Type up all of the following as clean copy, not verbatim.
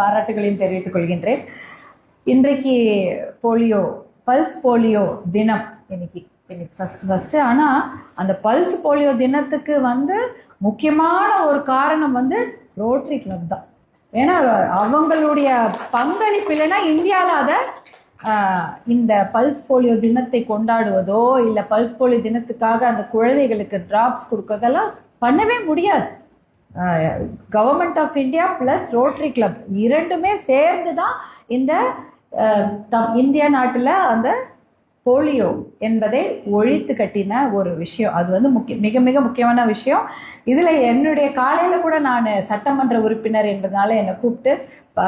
பாராட்டுகளையும் தெரிவித்துக் கொள்கின்றேன். இன்றைக்கு பல்ஸ் போலியோ தினம் இன்னைக்கு ஃபஸ்ட்டு. ஆனால் அந்த பல்ஸ் போலியோ தினத்துக்கு முக்கியமான ஒரு காரணம் ரோட்டரி கிளப் தான். ஏன்னா அவங்களுடைய பங்களிப்பு இல்லைன்னா இந்தியாவில் அதை இந்த பல்ஸ் போலியோ தினத்தை கொண்டாடுவதோ இல்லை பல்ஸ் போலியோ தினத்துக்காக அந்த குழந்தைகளுக்கு டிராப்ஸ் கொடுக்கறதெல்லாம் பண்ணவே முடியாது. Government of India plus Rotary club இரண்டுமே சேர்ந்து தான் இந்த இந்தியா நாட்டில் அந்த போலியோ என்பதை ஒழித்து கட்டின ஒரு விஷயம். அது மிக மிக முக்கியமான விஷயம். இதில் என்னுடைய காலையில் கூட நான் சட்டமன்ற உறுப்பினர் என்பதனால என்னை கூப்பிட்டு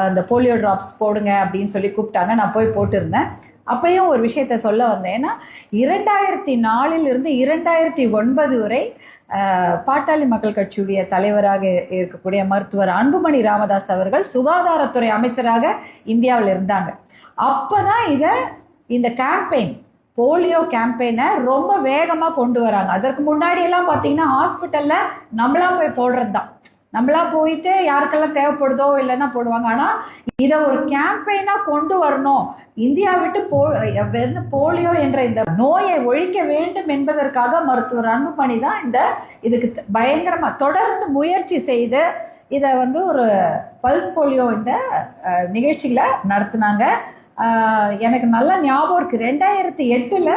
அந்த போலியோ ட்ராப்ஸ் போடுங்க அப்படின்னு சொல்லி கூப்பிட்டாங்க. நான் போய் போட்டிருந்தேன். அப்பையும் ஒரு விஷயத்த சொல்ல வந்தேன். ஏன்னா 2004 2009 வரை பாட்டாளி மக்கள் கட்சியுடைய தலைவராக இருக்கக்கூடிய மருத்துவர் அன்புமணி ராமதாஸ் அவர்கள் சுகாதாரத்துறை அமைச்சராக இந்தியாவில் இருந்தாங்க. அப்போ தான் இந்த கேம்பெயின் போலியோ கேம்பெயினை ரொம்ப வேகமாக கொண்டு வராங்க. அதற்கு முன்னாடியெல்லாம் பார்த்தீங்கன்னா ஹாஸ்பிட்டலில் நம்மளா போய் போடுறது தான். நம்மளா போயிட்டு யாருக்கெல்லாம் தேவைப்படுதோ இல்லைன்னா போடுவாங்க. ஆனால் இதை ஒரு கேம்பெயினாக கொண்டு வரணும், இந்தியா விட்டு போலியோ என்ற இந்த நோயை ஒழிக்க வேண்டும் என்பதற்காக மருத்துவர் அன்புமணி தான் இதுக்கு பயங்கரமாக தொடர்ந்து முயற்சி செய்து இதை ஒரு பல்ஸ் போலியோ இந்த நிகழ்ச்சிகளை நடத்தினாங்க. எனக்கு நல்ல ஞாபகம் இருக்குது. 2008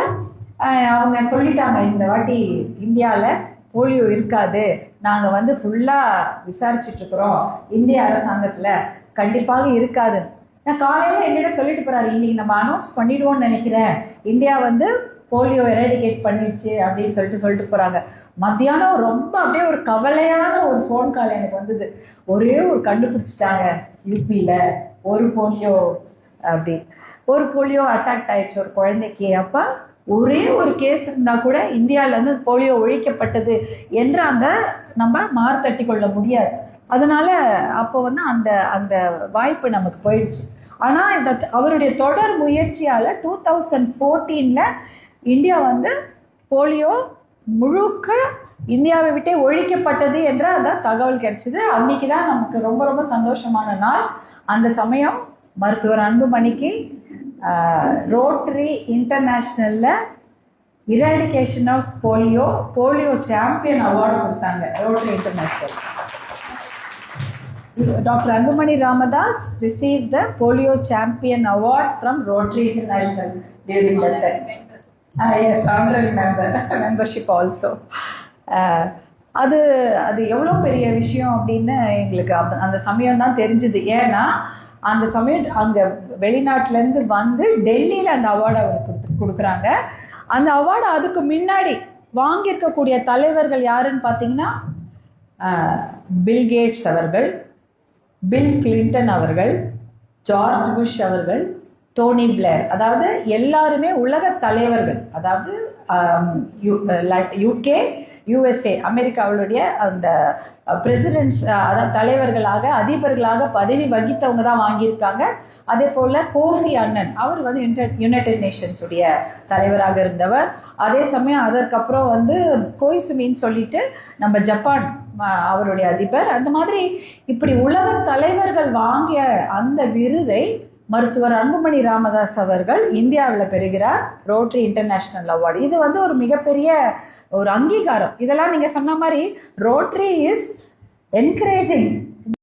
அவங்க சொல்லிட்டாங்க, இந்த வாட்டி இந்தியாவில் போலியோ இருக்காது, நாங்கள் ஃபுல்லாக விசாரிச்சுட்ருக்குறோம், இந்திய அரசாங்கத்தில் கண்டிப்பாக இருக்காது. நான் காலையில் என்னிட சொல்லிட்டு போகிறாரு, இன்றைக்கி நம்ம அனௌன்ஸ் பண்ணிடுவோம்னு நினைக்கிறேன், இந்தியா போலியோ எரடிகேட் பண்ணிடுச்சு அப்படின்னு சொல்லிட்டு போகிறாங்க. மத்தியானம் ரொம்ப அப்படியே ஒரு கவலையான ஒரு ஃபோன் கால் எனக்கு வந்தது. ஒரே ஒரு கண்டுபிடிச்சிட்டாங்க, யூபியில் ஒரு போலியோ அட்டாக் ஆயிடுச்சு ஒரு குழந்தைக்கு. அப்போ ஒரே ஒரு கேஸ் இருந்தால் கூட இந்தியாவில் போலியோ ஒழிக்கப்பட்டது என்று நம்ம மார்த்தட்டி கொள்ள முடியாது. அதனால் அப்போ அந்த வாய்ப்பு நமக்கு போயிடுச்சு. ஆனால் அவருடைய தொடர் முயற்சியால் 2014 இந்தியா போலியோ முழுக்க இந்தியாவை விட்டே ஒழிக்கப்பட்டது என்ற அந்த தகவல் கிடைச்சிது. அன்றைக்கி தான் நமக்கு ரொம்ப ரொம்ப சந்தோஷமான நாள். அந்த சமயம் மருத்துவர் அன்புமணிக்கு ரோட்டரி இன்டர்நேஷ்னலில் eradication of polio champion award கொடுத்தாங்க. Rotary International doctor Anbumani Ramadoss received the polio champion award from Rotary International during that time. Yes, honorary membership also. அது எவ்வளோ பெரிய விஷயம் அப்படின்னு எங்களுக்கு அந்த சமயம் தான் தெரிஞ்சுது. ஏன்னா அந்த சமயம் அங்கே வெளிநாட்டிலேருந்து டெல்லியில் அந்த அவார்டை அவர் கொடுக்குறாங்க. அந்த அவார்டு அதுக்கு முன்னாடி வாங்கியிருக்கக்கூடிய தலைவர்கள் யாருன்னு பார்த்தீங்கன்னா பில் கேட்ஸ் அவர்கள், பில் கிளின்டன் அவர்கள், ஜார்ஜ் புஷ் அவர்கள், டோனி பிளேர், அதாவது எல்லாருமே உலக தலைவர்கள். அதாவது யூகே, யுஎஸ்ஏ, அமெரிக்காவுடைய அந்த பிரசிடென்ட்ஸ், அதாவது தலைவர்களாக அதிபர்களாக பதவி வகித்தவங்க தான் வாங்கியிருக்காங்க. அதே போல் கோஃபி அன்னன் அவர் யுனைடெட் நேஷன்ஸுடைய தலைவராக இருந்தவர். அதே சமயம் அதற்கப்புறம் கோய்சுமின்னு சொல்லிட்டு நம்ம ஜப்பான் அவருடைய அதிபர். அந்த மாதிரி இப்படி உலக தலைவர்கள் வாங்கிய அந்த விருதை மருத்துவர் அன்புமணி ராமதாஸ் அவர்கள் இந்தியாவில் பெறுகிறார், ரோட்டரி இன்டர்நேஷ்னல் அவார்டு. இது ஒரு மிகப்பெரிய ஒரு அங்கீகாரம். இதெல்லாம் நீங்கள் சொன்ன மாதிரி ரோட்டரி இஸ் என்கரேஜிங்